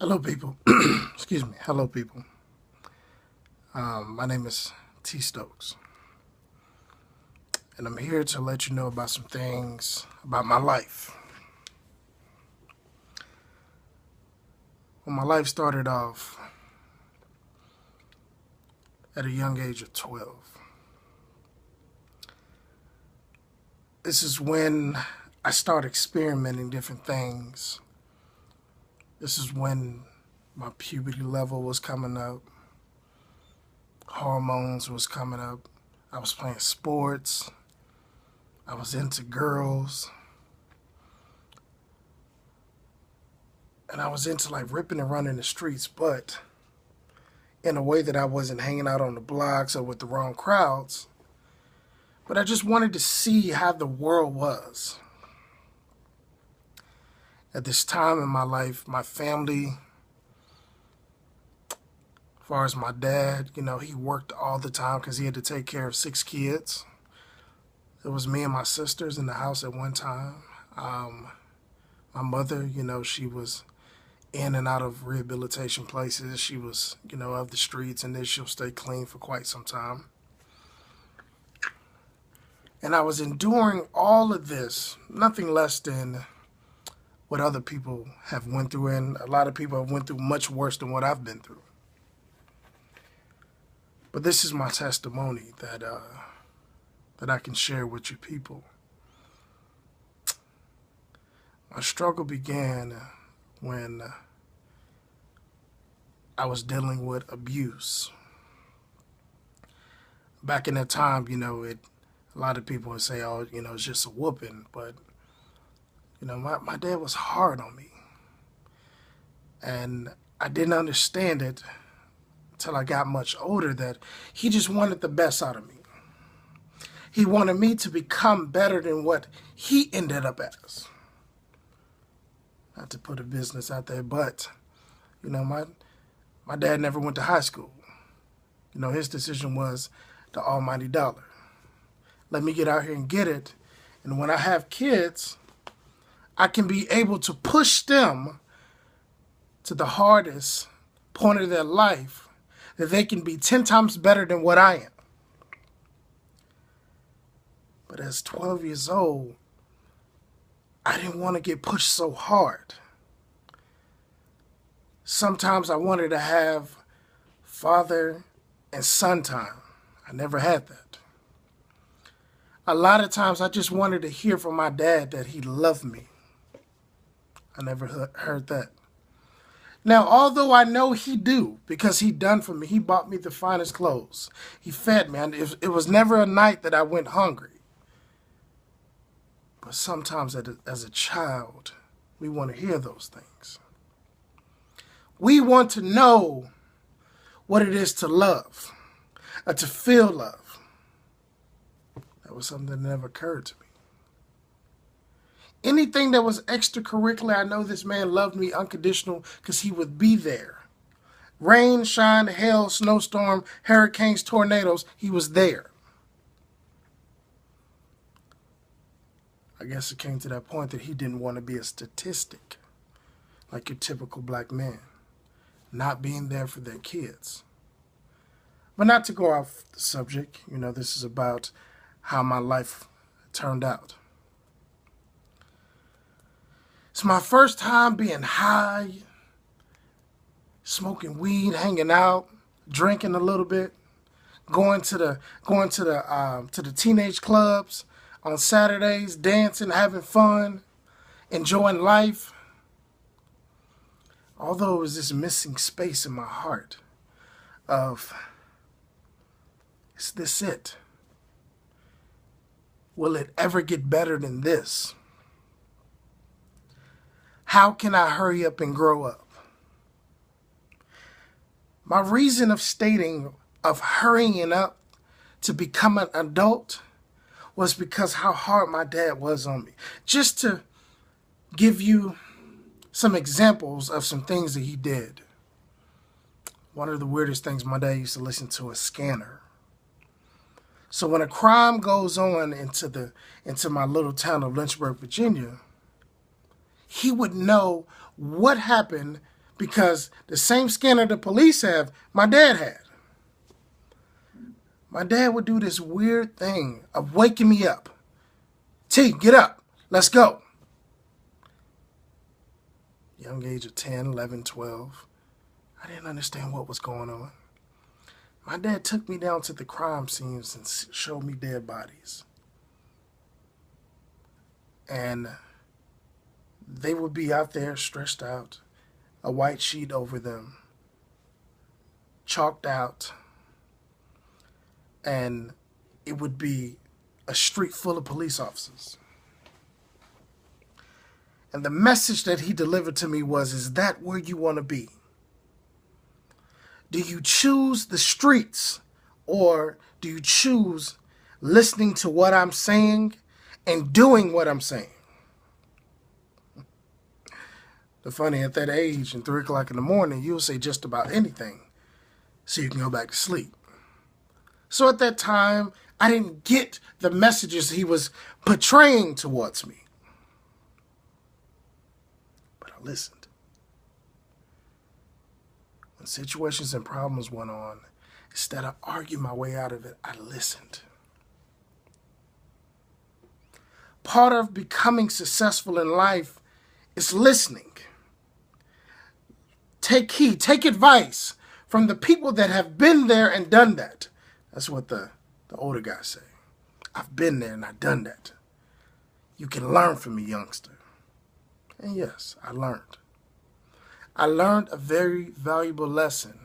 Hello, people. Excuse me. Hello, people. My name is T. Stokes, and I'm here to let you know about some things about my life. Well, my life started off at a young age of 12. This is when I started experimenting different things. This is when my puberty level was coming up, hormones was coming up. I was playing sports. I was into girls. And I was into like ripping and running the streets, but in a way that I wasn't hanging out on the blocks or with the wrong crowds. But I just wanted to see how the world was. At this time in my life, my family, as far as my dad, he worked all the time because he had to take care of 6 kids. It was me and my sisters in the house at one time. My mother, she was in and out of rehabilitation places. She was, of the streets, and then she'll stay clean for quite some time. And I was enduring all of this, nothing less than what other people have went through, and a lot of people have went through much worse than what I've been through. But this is my testimony that I can share with you people. My struggle began when I was dealing with abuse. Back in that time, a lot of people would say, oh, it's just a whooping. But, my dad was hard on me. And I didn't understand it until I got much older, that he just wanted the best out of me. He wanted me to become better than what he ended up as. Not to put a business out there, but, my dad never went to high school. His decision was the almighty dollar. Let me get out here and get it. And when I have kids, I can be able to push them to the hardest point of their life, that they can be 10 times better than what I am. But as 12 years old, I didn't want to get pushed so hard. Sometimes I wanted to have father and son time. I never had that. A lot of times I just wanted to hear from my dad that he loved me. I never heard that. Now, although I know he do, because he done for me, he bought me the finest clothes. He fed me. And it was never a night that I went hungry. But sometimes as a child, we want to hear those things. We want to know what it is to love, or to feel love. That was something that never occurred to me. Anything that was extracurricular, I know this man loved me unconditional because he would be there. Rain, shine, hail, snowstorm, hurricanes, tornadoes, he was there. I guess it came to that point that he didn't want to be a statistic, like your typical black man, not being there for their kids. But not to go off the subject, this is about how my life turned out. It's my first time being high, smoking weed, hanging out, drinking a little bit, going to the teenage clubs on Saturdays, dancing, having fun, enjoying life. Although it was this missing space in my heart of, is this it? Will it ever get better than this? How can I hurry up and grow up? My reason of hurrying up to become an adult was because how hard my dad was on me. Just to give you some examples of some things that he did. One of the weirdest things, my dad used to listen to a scanner. So when a crime goes on into my little town of Lynchburg, Virginia, he would know what happened because the same scanner the police have, my dad had. My dad would do this weird thing of waking me up. T, get up. Let's go. Young age of 10, 11, 12. I didn't understand what was going on. My dad took me down to the crime scenes and showed me dead bodies. And they would be out there stretched out, a white sheet over them, chalked out, and it would be a street full of police officers. And the message that he delivered to me was, is that where you want to be? Do you choose the streets, or do you choose listening to what I'm saying and doing what I'm saying? The funny, at that age, in 3 o'clock in the morning, you'll say just about anything so you can go back to sleep. So at that time, I didn't get the messages he was portraying towards me. But I listened. When situations and problems went on, instead of arguing my way out of it, I listened. Part of becoming successful in life is listening. Take heed, take advice from the people that have been there and done that. That's what the older guys say. I've been there and I've done that. You can learn from me, youngster. And yes, I learned. I learned a very valuable lesson.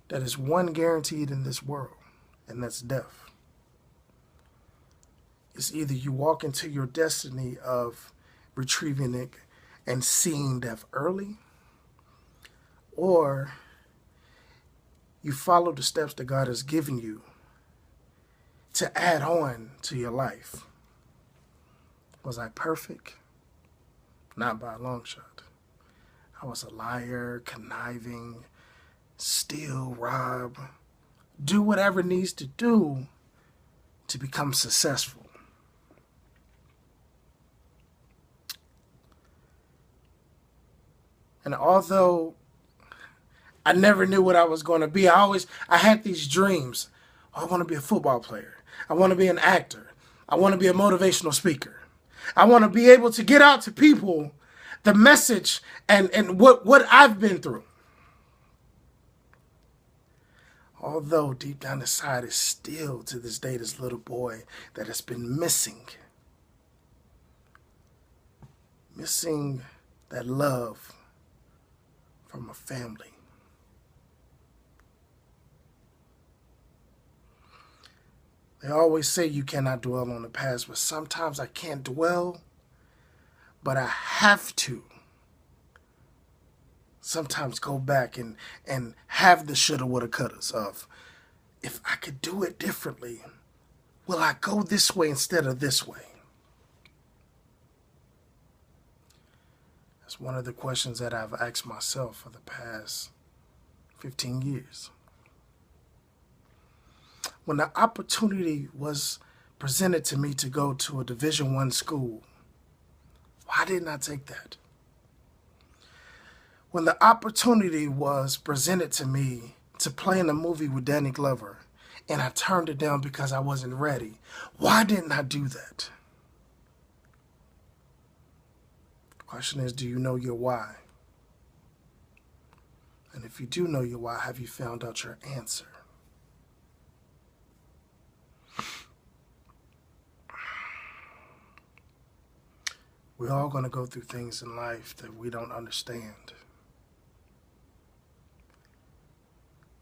That is one guaranteed in this world, and that's death. It's either you walk into your destiny of retrieving it and seeing death early, or you follow the steps that God has given you to add on to your life. Was I perfect? Not by a long shot. I was a liar, conniving, steal, rob, do whatever needs to do to become successful. And although I never knew what I was going to be, I had these dreams. Oh, I want to be a football player. I want to be an actor. I want to be a motivational speaker. I want to be able to get out to people the message and what I've been through. Although deep down inside is still to this day this little boy that has been missing that love from a family. They always say you cannot dwell on the past, but sometimes I can't dwell, but I have to sometimes go back and have the shoulda, woulda, couldas of, if I could do it differently, will I go this way instead of this way? That's one of the questions that I've asked myself for the past 15 years. When the opportunity was presented to me to go to a Division I school, why didn't I take that? When the opportunity was presented to me to play in a movie with Danny Glover, and I turned it down because I wasn't ready, why didn't I do that? The question is, do you know your why? And if you do know your why, have you found out your answer? We're all going to go through things in life that we don't understand.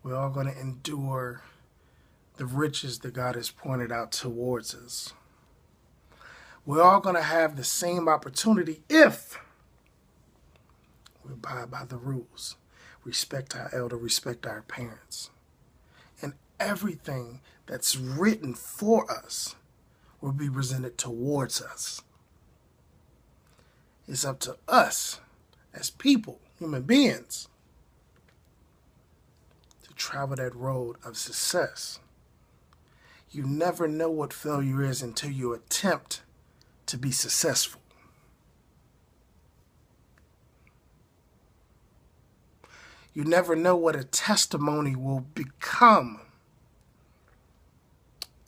We're all going to endure the riches that God has pointed out towards us. We're all going to have the same opportunity if we abide by the rules, respect our elder, respect our parents. And everything that's written for us will be presented towards us. It's up to us as people, human beings, to travel that road of success. You never know what failure is until you attempt to be successful. You never know what a testimony will become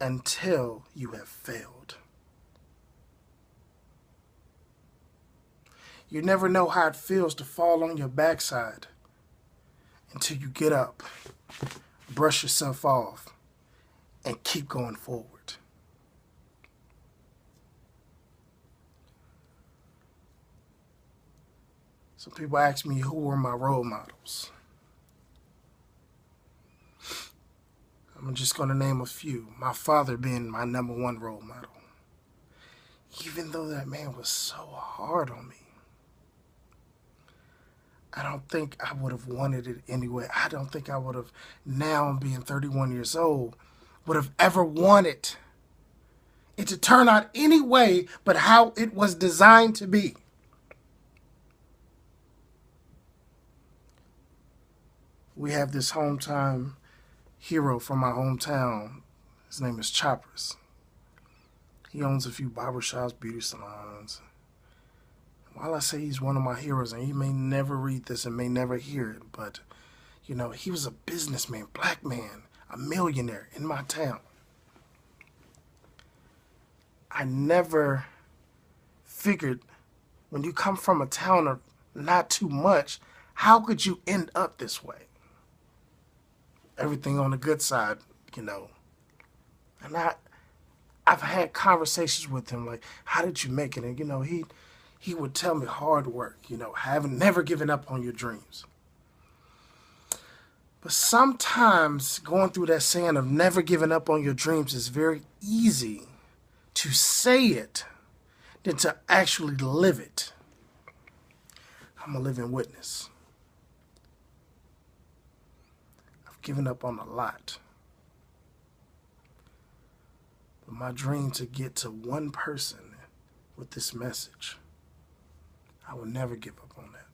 until you have failed. You never know how it feels to fall on your backside until you get up, brush yourself off, and keep going forward. Some people ask me who were my role models. I'm just going to name a few. My father being my number one role model. Even though that man was so hard on me, I don't think I would have wanted it anyway. I don't think I would have, now being 31 years old, would have ever wanted it to turn out any way but how it was designed to be. We have this hometown hero from my hometown. His name is Choppers. He owns a few barbershops, beauty salons. While I say he's one of my heroes, and he may never read this and may never hear it, but, you know, he was a businessman, black man, a millionaire in my town. I never figured when you come from a town of not too much, how could you end up this way? Everything on the good side, you know. And I've had conversations with him like, how did you make it? And, you know, he would tell me hard work, you know, never given up on your dreams. But sometimes going through that saying of never giving up on your dreams is very easy to say it than to actually live it. I'm a living witness. I've given up on a lot. But my dream to get to one person with this message, I will never give up on that.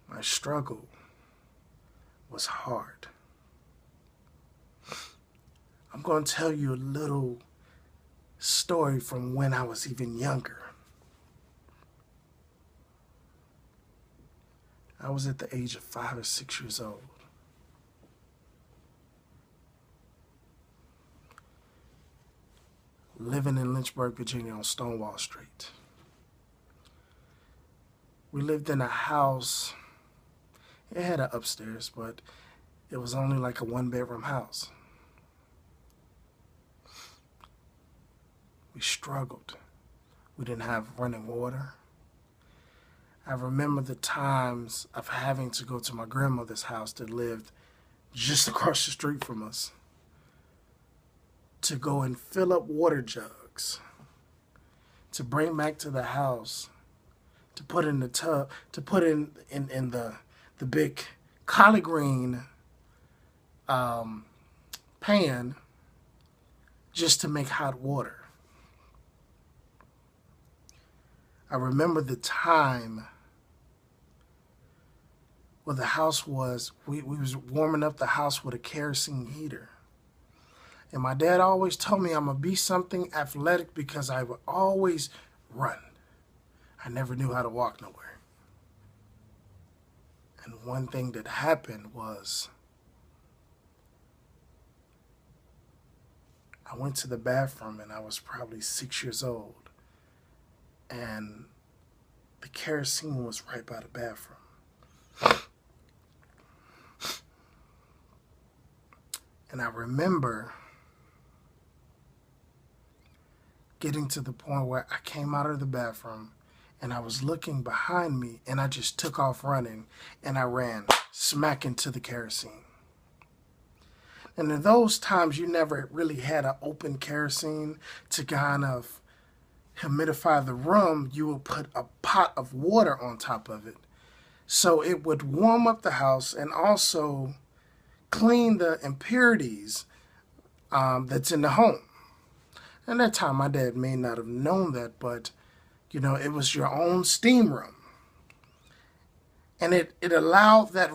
My struggle was hard. I'm going to tell you a little story from when I was even younger. I was at the age of 5 or 6 years old. Living in Lynchburg, Virginia on Stonewall Street. We lived in a house. It had an upstairs, but it was only like a 1-bedroom house. We struggled. We didn't have running water. I remember the times of having to go to my grandmother's house that lived just across the street from us to go and fill up water jugs, to bring back to the house, to put in the tub, to put in the big collard green pan just to make hot water. I remember the time where the house was, we was warming up the house with a kerosene heater. And my dad always told me I'm going to be something athletic because I would always run. I never knew how to walk nowhere. And one thing that happened was I went to the bathroom and I was probably 6 years old. And the kerosene was right by the bathroom. And I remember getting to the point where I came out of the bathroom and I was looking behind me and I just took off running and I ran smack into the kerosene. And in those times, you never really had an open kerosene to kind of humidify the room. You would put a pot of water on top of it. So it would warm up the house and also clean the impurities that's in the home. And that time, my dad may not have known that, but, you know, it was your own steam room. And it allowed that